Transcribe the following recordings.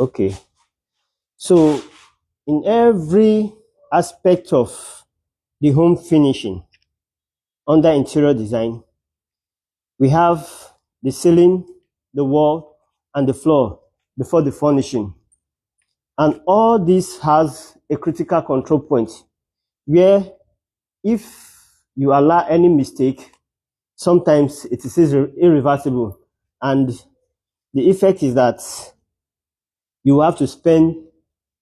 Okay, so in every aspect of the home finishing under interior design, we have the ceiling, the wall, and the floor before the furnishing. And all this has a critical control point where if you allow any mistake, sometimes it is irreversible. And the effect is that you have to spend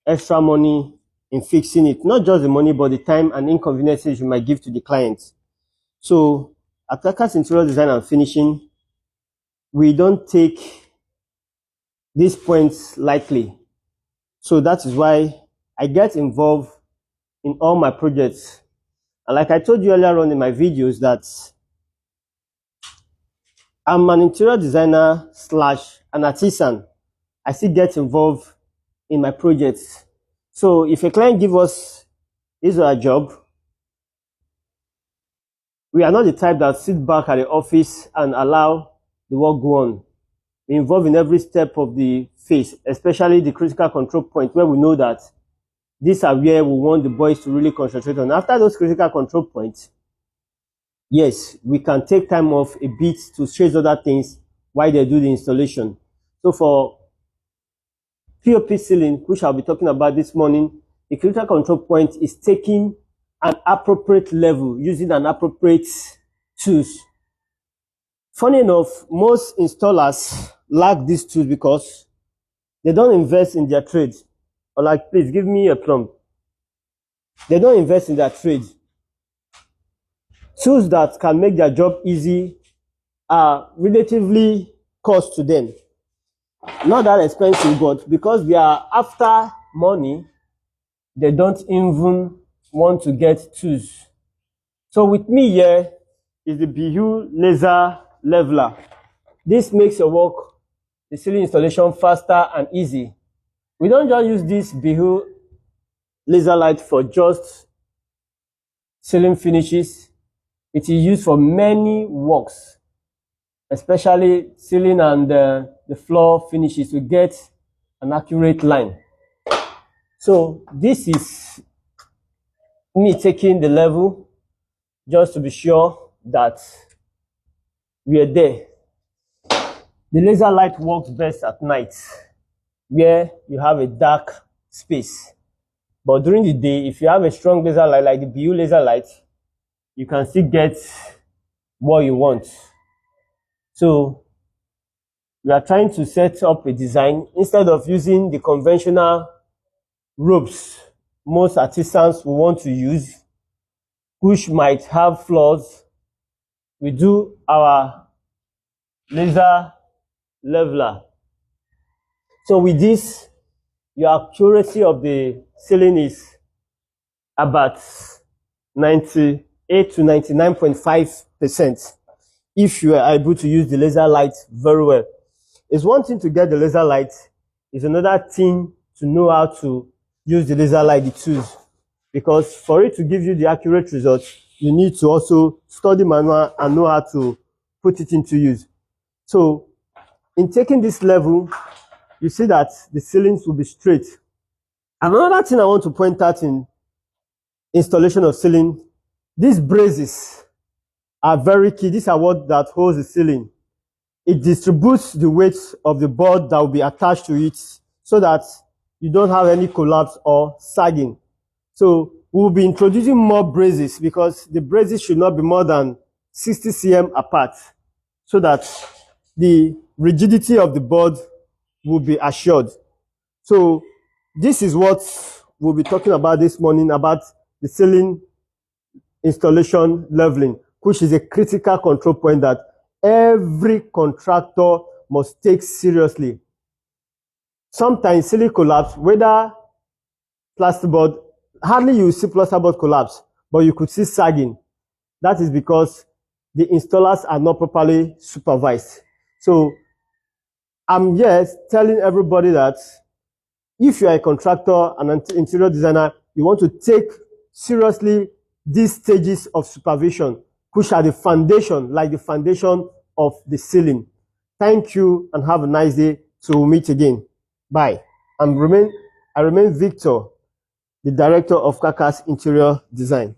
extra money in fixing it. Not just the money, but the time and inconveniences you might give to the client. So at Attackers Interior Design and Finishing, we don't take these points lightly. So that is why I get involved in all my projects. And like I told you earlier on in my videos that I'm an interior designer / an artisan. I still get involved in my projects. So if a client gives us his or her job, we are not the type that sit back at the office and allow the work go on. We involve in every step of the phase, especially the critical control point where we know that these are where we want the boys to really concentrate on. After those critical control points, yes, we can take time off a bit to chase other things while they do the installation. So for POP ceiling, which I'll be talking about this morning, the critical control point is taking an appropriate level using an appropriate tools. Funny enough, most installers lack these tools because they don't invest in their trade. Or like, please give me a plumb. They don't invest in their trade. Tools that can make their job easy are relatively cost to them. Not that expensive, but because they are after money, they don't even want to get tools. So with me here is the BU Laser Leveler. This makes your work, the ceiling installation, faster and easy. We don't just use this BU laser light for just ceiling finishes. It is used for many works, especially ceiling and the floor finishes to get an accurate line. So this is me taking the level just to be sure that we are there. The laser light works best at night where you have a dark space. But during the day, if you have a strong laser light like the BU laser light, you can still get what you want. So we are trying to set up a design instead of using the conventional ropes most artisans will want to use, which might have flaws. We do our laser leveler. So with this, your accuracy of the ceiling is about 98 to 99.5% if you are able to use the laser light very well. It's one thing to get the laser light, it's another thing to know how to use the laser light, the tools. Because for it to give you the accurate results, you need to also study manual and know how to put it into use. So in taking this level, you see that the ceilings will be straight. Another thing I want to point out in installation of ceiling, these braces are very key. These are what that holds the ceiling. It distributes the weight of the board that will be attached to it so that you don't have any collapse or sagging. So we'll be introducing more braces because the braces should not be more than 60 cm apart so that the rigidity of the board will be assured. So this is what we'll be talking about this morning, about the ceiling installation leveling, which is a critical control point that every contractor must take seriously. Sometimes ceiling collapse, whether plasterboard, hardly you see plasterboard collapse, but you could see sagging. That is because the installers are not properly supervised. So I'm here telling everybody that if you are a contractor and an interior designer, you want to take seriously these stages of supervision, which are the foundation, like the foundation of the ceiling. Thank you and have a nice day. Till we meet again. Bye. I remain Victor, the director of Kakas Interior Design.